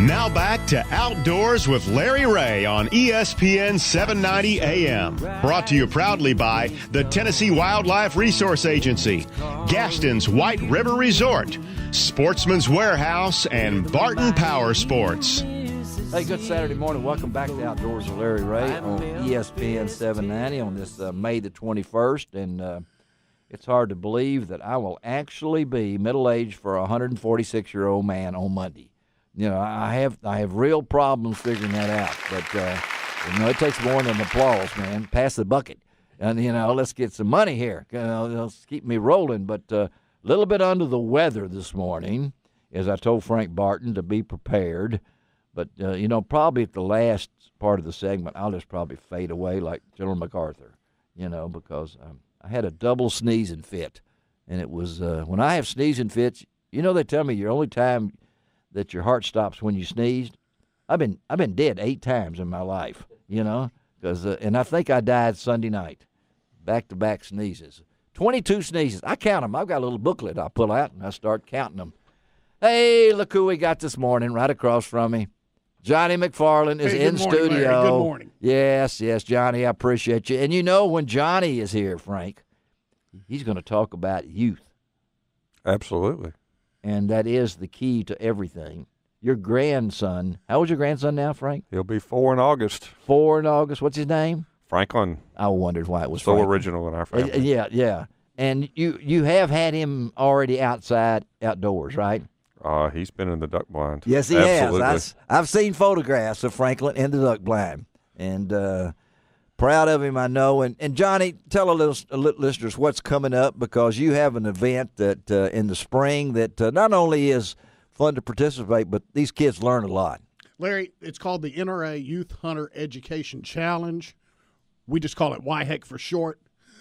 Now back to Outdoors with Larry Ray on ESPN 790 AM. Brought to you proudly by the Tennessee Wildlife Resource Agency, Gaston's White River Resort, Sportsman's Warehouse, and Barton Power Sports. Hey, good Saturday morning. Welcome back to Outdoors with Larry Ray on ESPN 790 on this May the 21st. And it's hard to believe that I will actually be middle-aged for a 146-year-old man on Monday. You know, I have real problems figuring that out. But, it takes more than applause, man. Pass the bucket. And, let's get some money here. Let's keep me rolling. But a little bit under the weather this morning, as I told Frank Barton to be prepared. But, probably at the last part of the segment, I'll just probably fade away like General MacArthur, because I had a double sneezing fit. And it was when I have sneezing fits, they tell me your only time that your heart stops when you sneezed. I've been dead 8 times in my life, because and I think I died Sunday night, back-to-back sneezes. 22 sneezes. I count them. I've got a little booklet I pull out, and I start counting them. Hey, look who we got this morning right across from me. Johnny McFarland is in studio. Larry. Good morning. Yes, Johnny, I appreciate you. And when Johnny is here, Frank, he's going to talk about youth. Absolutely. And that is the key to everything. Your grandson, how old's your grandson now, Frank? He'll be 4 in August. 4 in August. What's his name? Franklin. I wondered why it was so Franklin. Original in our family. Yeah. And you have had him already outdoors, right? He's been in the duck blind. Yes, he Absolutely. has. I've seen photographs of Franklin in the duck blind, and proud of him, I know. And Johnny, tell a listeners what's coming up, because you have an event that in the spring that not only is fun to participate, but these kids learn a lot. Larry, it's called the NRA Youth Hunter Education Challenge. We just call it YHEC for short.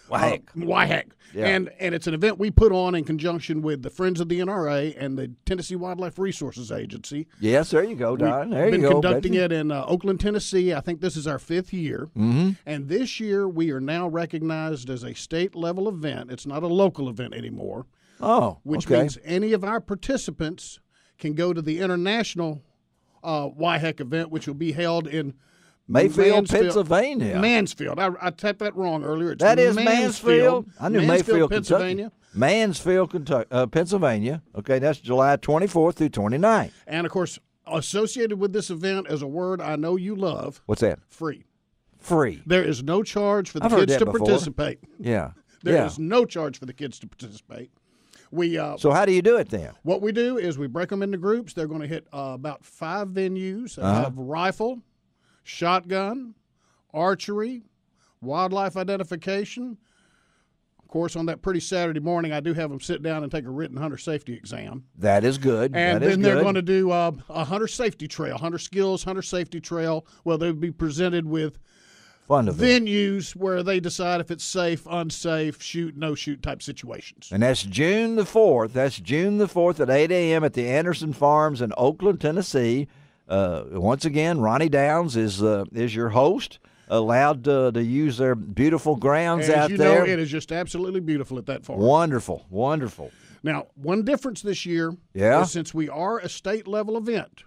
YHEC. YHEC. Yeah. And it's an event we put on in conjunction with the Friends of the NRA and the Tennessee Wildlife Resources Agency. Yes, there you go, Don. There you go. We've been conducting it in Oakland, Tennessee. I think this is our 5th year. Mm-hmm. And this year we are now recognized as a state-level event. It's not a local event anymore. Oh, which okay. means any of our participants can go to the international YHEC event, which will be held in Mayfield, Pennsylvania. Mansfield. I typed that wrong earlier. It's that is Mansfield. I knew Mayfield, Pennsylvania. Kentucky. Mansfield, Kentucky, Pennsylvania. Okay, that's July 24th through 29th. And, of course, associated with this event is a word I know you love. What's that? Free. Free. There is no charge for the I've heard kids that to before. participate. Yeah. There is no charge for the kids to participate. So how do you do it then? What we do is we break them into groups. They're going to hit about 5 venues. Have rifle, shotgun, archery, wildlife identification. Of course, on that pretty Saturday morning, I do have them sit down and take a written hunter safety exam. That is good. And then they're going to do a hunter safety trail, hunter skills, hunter safety trail. Well, they'll be presented with venues where they decide if it's safe, unsafe, shoot, no shoot type situations. And that's June the 4th. That's June the 4th at 8 a.m. at the Anderson Farms in Oakland, Tennessee. Once again, Ronnie Downs is your host, allowed to use their beautiful grounds out there. As you know, it is just absolutely beautiful at that farm. Wonderful, wonderful. Now, one difference this year is since we are a state-level event,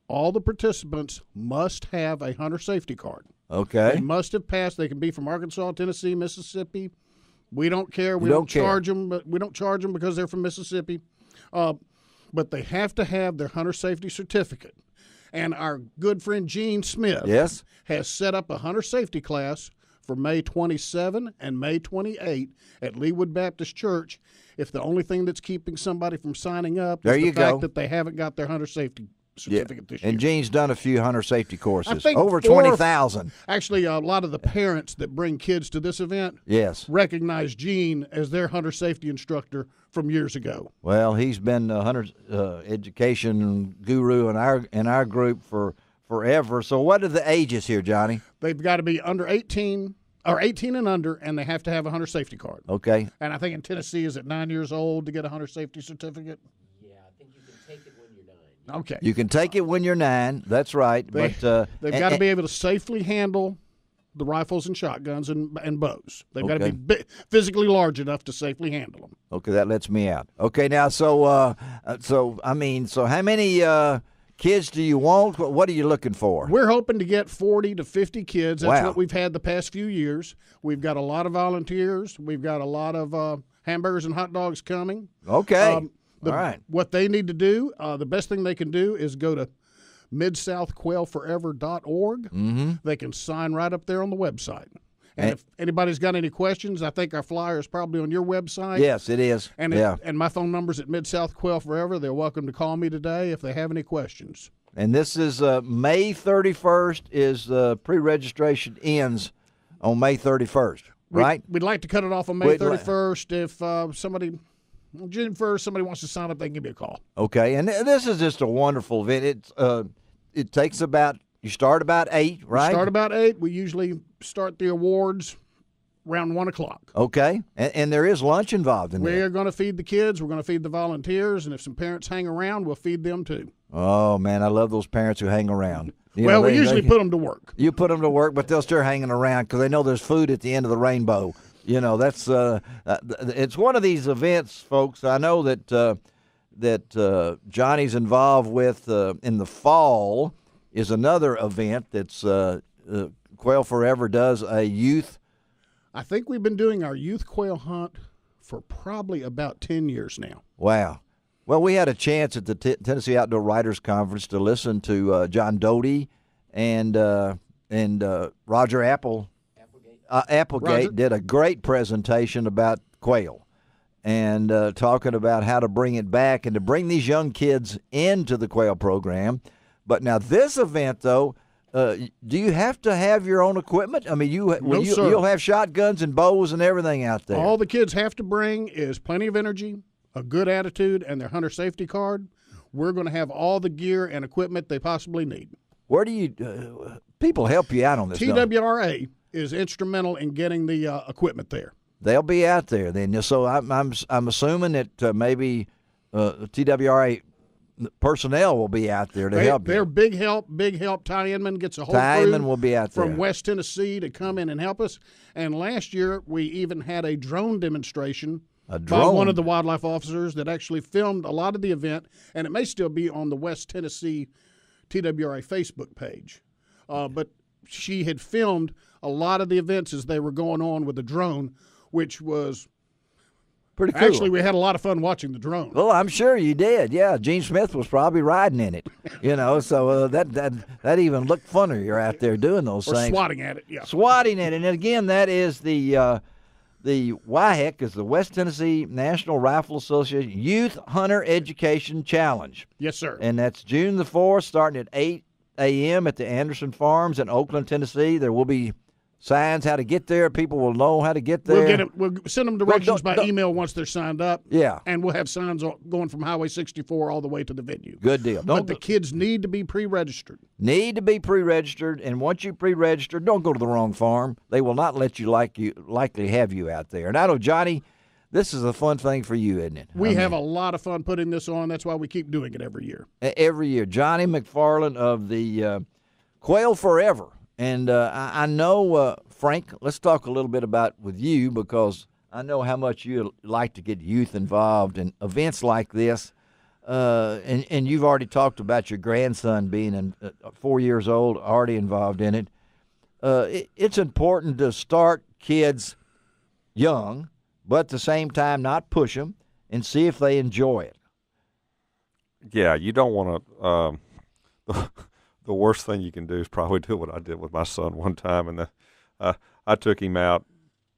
all the participants must have a hunter safety card. Okay. They must have passed. They can be from Arkansas, Tennessee, Mississippi. We don't care. We don't charge them, but we don't charge them because they're from Mississippi. But they have to have their hunter safety certificate. And our good friend Gene Smith has set up a hunter safety class for May 27 and May 28 at Leawood Baptist Church. If the only thing that's keeping somebody from signing up is the fact that they haven't got their hunter safety certificate this year. And Gene's done a few hunter safety courses, I think over 20,000. Actually, a lot of the parents that bring kids to this event recognize Gene as their hunter safety instructor from years ago. Well, he's been a hunter education guru in our group for forever. So what are the ages here, Johnny? They've got to be under 18 or 18 and under, and they have to have a hunter safety card. Okay. And I think in Tennessee, is it 9 years old to get a hunter safety certificate? Okay. You can take it when you're 9. That's right. They've got to be able to safely handle the rifles and shotguns and bows. They've got to be physically large enough to safely handle them. Okay, that lets me out. Okay, now, so how many kids do you want? What are you looking for? We're hoping to get 40 to 50 kids. That's Wow. what we've had the past few years. We've got a lot of volunteers. We've got a lot of hamburgers and hot dogs coming. Okay. All right. What they need to do, the best thing they can do is go to midsouthquailforever.org. Mm-hmm. They can sign right up there on the website. And if anybody's got any questions, I think our flyer is probably on your website. Yes, it is. And and my phone number's at Mid-South Quail Forever. They're welcome to call me today if they have any questions. And this is May 31st is pre-registration ends on May 31st, right? We'd like to cut it off on May 31st. If June 1st, somebody wants to sign up, they can give me a call. Okay, and this is just a wonderful event. It takes about, you start about 8, right? We start about 8. We usually start the awards around 1 o'clock. Okay, and there is lunch involved in there. We're going to feed the kids. We're going to feed the volunteers. And if some parents hang around, we'll feed them too. Oh, man, I love those parents who hang around. We usually put them to work. You put them to work, but they'll still hanging around because they know there's food at the end of the rainbow. That's it's one of these events, folks. I know that Johnny's involved with in the fall is another event that's Quail Forever does a youth. I think we've been doing our youth quail hunt for probably about 10 years now. Wow. Well, we had a chance at the Tennessee Outdoor Writers Conference to listen to John Doty and Roger Applegate did a great presentation about quail and talking about how to bring it back and to bring these young kids into the quail program. But now this event, though, do you have to have your own equipment? I mean, you'll have shotguns and bows and everything out there. All the kids have to bring is plenty of energy, a good attitude, and their hunter safety card. We're going to have all the gear and equipment they possibly need. Where do you people help you out on this? TWRA is instrumental in getting the equipment there. They'll be out there then. So I'm assuming that maybe TWRA personnel will be out there to help. They're big help. Big help. Ty Inman gets a whole crew will be out there from West Tennessee to come in and help us. And last year we even had a drone demonstration by one of the wildlife officers that actually filmed a lot of the event, and it may still be on the West Tennessee TWRA Facebook page. But she had filmed a lot of the events as they were going on with the drone, which was pretty cool. Actually, we had a lot of fun watching the drone. Well, I'm sure you did. Yeah, Gene Smith was probably riding in it. So that even looked funner. You're out there doing those things. Swatting at it, yeah. Swatting at it. And again, that is the YHEC is the West Tennessee National Rifle Association Youth Hunter Education Challenge. Yes, sir. And that's June the 4th, starting at 8 a.m. at the Anderson Farms in Oakland, Tennessee. There will be signs how to get there. People will know how to get there. We'll send them directions by email once they're signed up. Yeah. And we'll have signs going from Highway 64 all the way to the venue. Good deal. But the kids need to be pre-registered. And once you pre-registered, don't go to the wrong farm. They will not let you likely have you out there. And I know, Johnny, this is a fun thing for you, isn't it? We have a lot of fun putting this on. That's why we keep doing it every year. Every year. Johnny McFarland of the Quail Forever. And I know, Frank, let's talk a little bit about with you because I know how much you like to get youth involved in events like this. And you've already talked about your grandson being 4 years old, already involved in it. It's important to start kids young, but at the same time not push them and see if they enjoy it. Yeah, you don't want to the worst thing you can do is probably do what I did with my son one time, and I took him out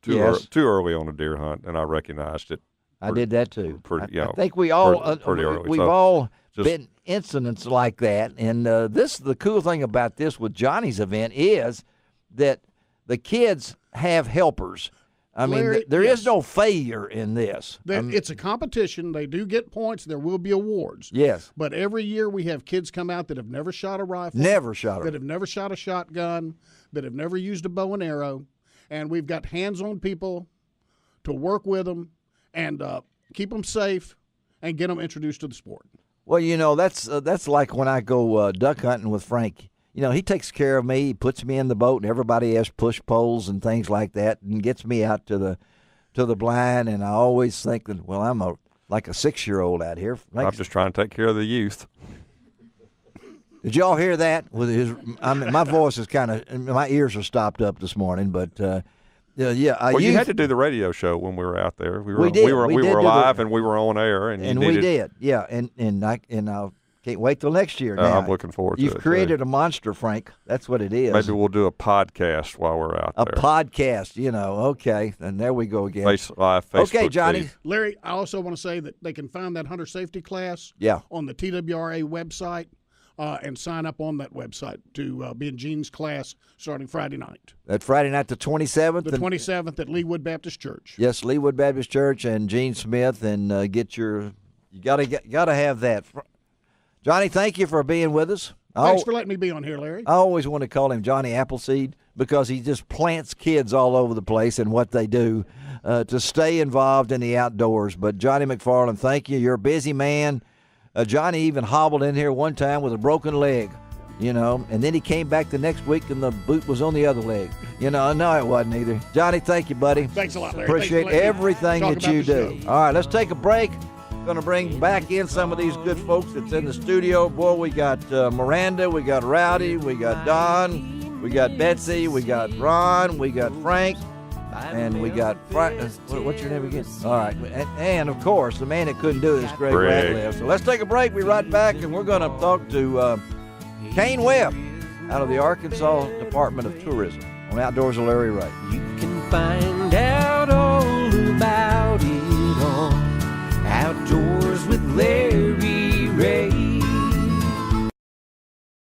too early on a deer hunt, and I recognized it. I did that too. I think we all pretty early. We've all been incidents like that, and the cool thing about this with Johnny's event is that the kids have helpers. I mean, there is no failure in this. It's a competition. They do get points. There will be awards. Yes. But every year we have kids come out that have never shot a rifle. That have never shot a shotgun, that have never used a bow and arrow. And we've got hands-on people to work with them and keep them safe and get them introduced to the sport. Well, that's like when I go duck hunting with Frank. He takes care of me. He puts me in the boat, and everybody has push poles and things like that, and gets me out to the blind. And I always think that, I'm like a 6-year-old out here. I'm just trying to take care of the youth. Did y'all hear that? With his, I mean, my voice is kind of, my ears are stopped up this morning, but yeah. Well, you had to do the radio show when we were out there. We were live and we were on air, and we did, yeah. And I can't wait till next year. Now I'm looking forward to it. You've created a monster, Frank. That's what it is. Maybe we'll do a podcast while we're out there. A podcast, okay. And there we go again. Live Facebook okay, Johnny. feed. Larry, I also want to say that they can find that hunter safety class on the TWRA website and sign up on that website to be in Gene's class starting Friday night. That Friday night, the 27th? The 27th at Leewood Baptist Church. Yes, Leewood Baptist Church and Gene Smith, and get your – you gotta have that. Johnny, thank you for being with us. Thanks for letting me be on here, Larry. I always want to call him Johnny Appleseed because he just plants kids all over the place and what they do to stay involved in the outdoors. But Johnny McFarland, thank you. You're a busy man. Johnny even hobbled in here one time with a broken leg, and then he came back the next week and the boot was on the other leg. No, it wasn't either. Johnny, thank you, buddy. Thanks a lot, Larry. Appreciate everything that you do. All right, let's take a break. Going to bring back in some of these good folks that's in the studio. Boy, we got Miranda, we got Rowdy, we got Don, we got Betsy, we got Ron, we got Frank, and we got what's your name again? All right, and of course the man that couldn't do this, Greg Ratliff. So let's take a break. We'll be right back, and we're going to talk to Kane Webb out of the Arkansas Department of Tourism on Outdoors with Larry Ray. You can find out all about it on Outdoors with Larry.